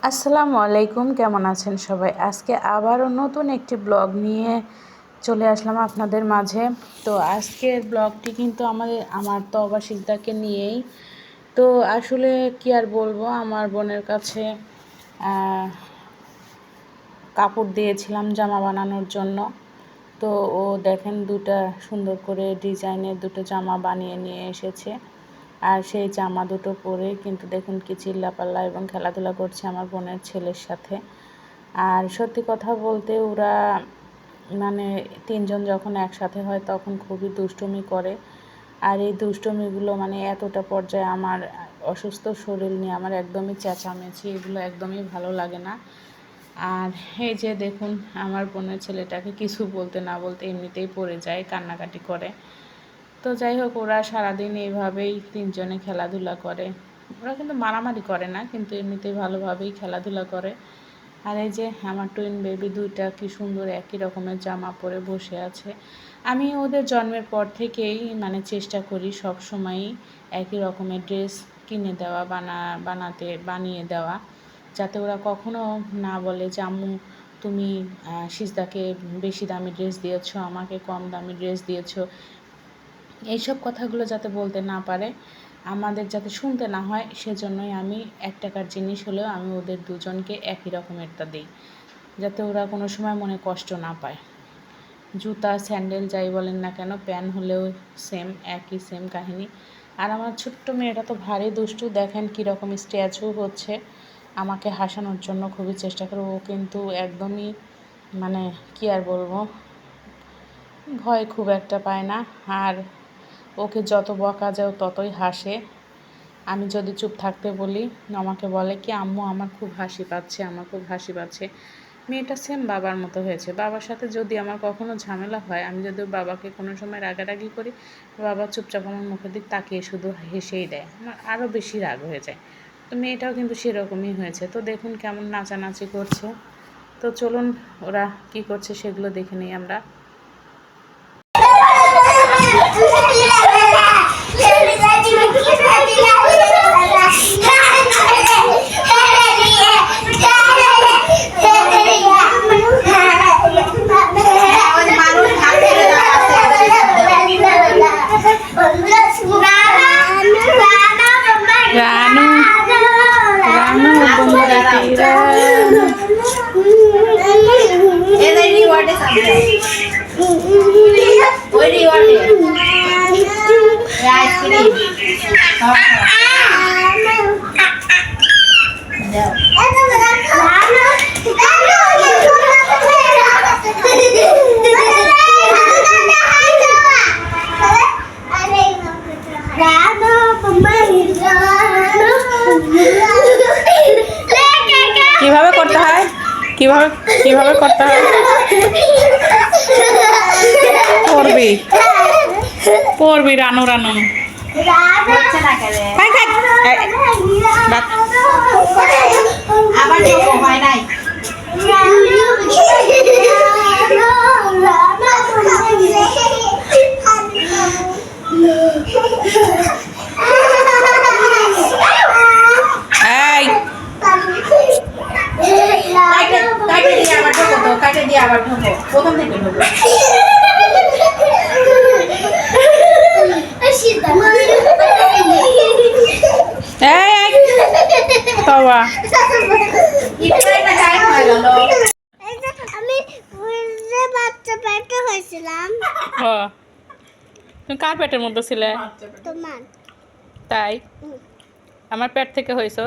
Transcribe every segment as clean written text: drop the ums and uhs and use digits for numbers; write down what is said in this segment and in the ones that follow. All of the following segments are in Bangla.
আসসালামু আলাইকুম, কেমন আছেন সবাই? আজকে আবারও নতুন একটি ব্লগ নিয়ে চলে আসলাম আপনাদের মাঝে। তো আজকের ব্লগটি কিন্তু আমার তবা সিকদারকে নিয়েই। তো আসলে কি আর বলবো, আমার বোনের কাছে কাপড় দিয়েছিলাম জামা বানানোর জন্য। তো ও দেখেন দুটা সুন্দর করে ডিজাইনের দুটো জামা বানিয়ে নিয়ে এসেছে। আর সেই জামা দুটো পরে কিন্তু দেখুন কি চিল্লাপাল্লা এবং খেলাধুলা করছে আমার বোনের ছেলের সাথে। আর সত্যি কথা বলতে ওরা মানে তিনজন যখন একসাথে হয় তখন খুবই দুষ্টুমি করে। আর এই দুষ্টুমিগুলো মানে এতটা পর্যায়ে আমার অসুস্থ শরীর নিয়ে আমার একদমই চেঁচামেচি এগুলো একদমই ভালো লাগে না। আর এই যে দেখুন আমার বোনের ছেলেটাকে কিছু বলতে না বলতে এমনিতেই পড়ে যায়, কান্নাকাটি করে। তো যাই হোক, ওরা সারাদিন এইভাবেই তিনজনে খেলাধুলা করে। ওরা কিন্তু মারামারি করে না, কিন্তু এমনিতেই ভালোভাবেই খেলাধুলা করে। আর এই যে আমার টুইন বেবি দুইটা কি সুন্দর একই রকমের জামা পরে বসে আছে। আমি ওদের জন্মের পর থেকেই মানে চেষ্টা করি সব সময়ই একই রকমের ড্রেস কিনে দেওয়া, বানিয়ে দেওয়া, যাতে ওরা কখনো না বলে যে আম্মু তুমি সিজদাকে বেশি দামি ড্রেস দিয়েছো, আমাকে কম দামি ড্রেস দিয়েছো। এইসব কথাগুলো যাতে বলতে না পারে, আমাদের যাতে শুনতে না হয়, সেজন্যই আমি 1 টাকার জিনিস হলেও আমি ওদের দুজনকে একই রকমেরটা দিই, যাতে ওরা কোনো সময় মনে কষ্ট না পায়। জুতা স্যান্ডেল যাই বলেন না কেন, প্যান হলেও একই সেম কাহিনী। আর আমার ছোট্ট মেয়েটা তো ভারী দুষ্টু, দেখেন কীরকম স্ট্যাচু হচ্ছে, আমাকে হাসানোর জন্য খুবই চেষ্টা করে। ও কিন্তু একদমই মানে কি আর বলবো, ভয় খুব একটা পায় না। আর ওকে যত বকা যায় ততই হাসে। আমি যদি চুপ থাকতে বলি আমাকে বলে কি আম্মু আমার খুব হাসি পাচ্ছে, আমার খুব হাসি পাচ্ছে। মেয়েটা সেম বাবার মতো হয়েছে। বাবার সাথে যদি আমার কখনো ঝামেলা হয়, আমি যদি বাবাকে কোনো সময় রাগারাগি করি, বাবা চুপচাপ আমার মুখের দিক তাকিয়ে শুধু হেসেই দেয়, আমার আরও বেশি রাগ হয়ে যায়। তো মেয়েটাও কিন্তু সেরকমই হয়েছে। তো দেখুন কেমন নাচানাচি করছে। তো চলুন ওরা কি করছে সেগুলো দেখে নিই আমরা। রানু রানু কিভাবে করতে হয়, কিভাবে কিভাবে করতে হয়, পড়বি পড়বি রানু রানু কাটে দিয়ে আবার ঢোকো, প্রথম থেকে ঢোকো। তুমি কার পেটের মধ্যে ছিলে? তাই আমার পেট থেকে হয়েছো?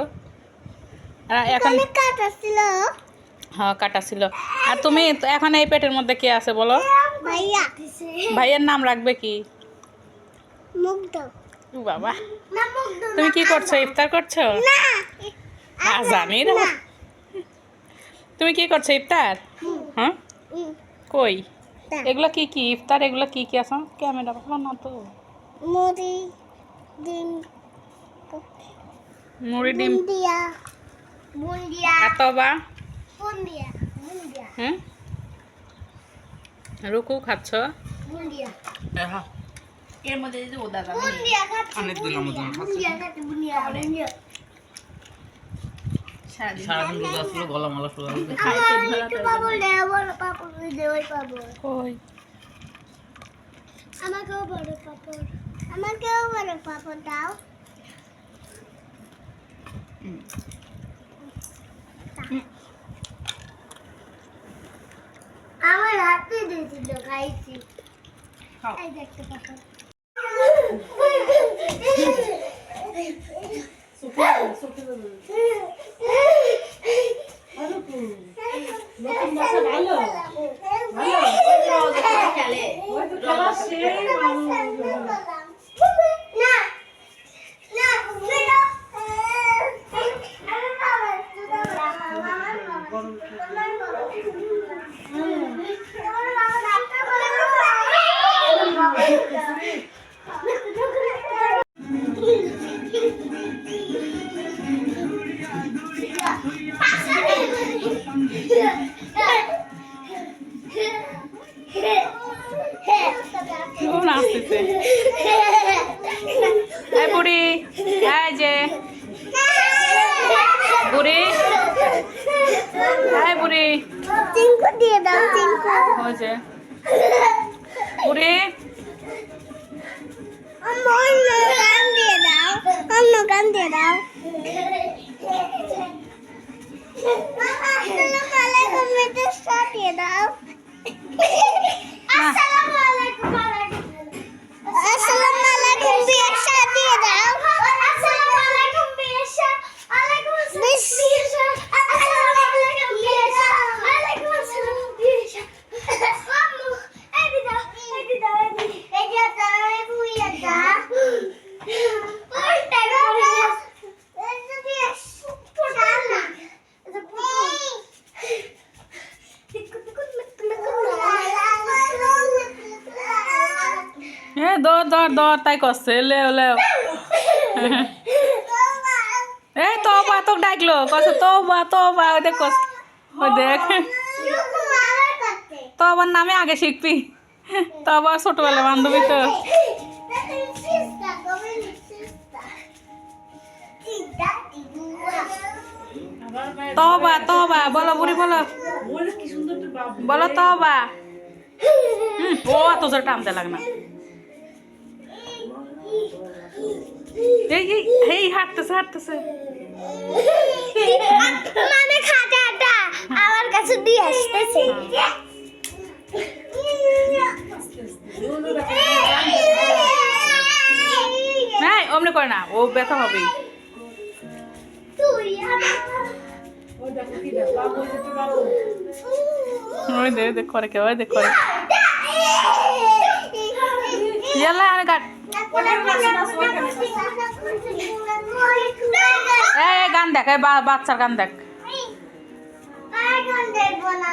এখন হ্যাঁ কাটা ছিল। আর তুমি এখন এই পেটের মধ্যে কে আছে বলো? ভাইয়ের নাম রাখবে কি? বাবা, তুমি কি করছো? ইফতার করছো? জানি না। তুমি কি করছো? ইফতার? হ্যাঁ কই এগুলো কি কি ইফতার, এগুলো কি কি আছে? ক্যামেরা ভালো না তো। মুড়ি ডিম এতবা হ্যাঁ রুকু খাচ্ছ? এর মধ্যে সারাদিন রোজা ছিল, গলা মালা সোজা হয়ে গেছে। আমাকেও বড় পাপড়, আমাকেও বড় পাপড় দাও। আমার হাতে দিয়েছিল, খাইছি। এই দেখতে পাপড়। আসতেছে এই বুড়ি, এই যে বুড়ি, এই বুড়ি, চিঙ্কু দিয়ে দাও, চিঙ্কু। ওই যে বুড়ি, অন্য গান দিয়ে দাও, অন্য গান দিয়ে দাও। আসসালামু আলাইকুম, এটা স্টার্ট দিয়ে দাও। আসসালামু আলাইকুম, আসসালামু আলাইকুম, বিয়াশা দিয়ে দাও। আসসালামু আলাইকুম, বিয়াশা, আলাইকুম আসসালাম, আসসালামু আলাইকুম, বিয়াশা, আলাইকুম আসসালাম, বিয়াশা। আম্মু, এই দি দাও, এই দি দাও, এই দি দাও, এই বুইয়া দাও। ওই টাকা এই যে বিয়াশা, শালা এটা দৌড় দৌড় দৌড় তাই করছে, লেও লেও। এই তোবা তোকে ডাকলো, কছে তোবা তোবা, ওই দেখ ওই দেখ, তোবার নামে আগে শিখবি, তোবার ছোটবেলা বান্ধবী তো। তোবা তোবা বলো বুড়ি, বলো বলো তোবা। ও এত জোর টানতে লাগ না। এই হাঁটতেছে হাঁটতেছে, মানে খাটাটা আমার কাছে দিয়ে আসতেছে। হ্যাঁ অমনি করে না, ও ব্যথা হবে। ওই দেখ দেখ করে কে, ওই দেখ করে। ইয়াল্লা আরে কাট। এই গান দেখ, এই বাচ্চার গান দেখ। গান দেখবো না।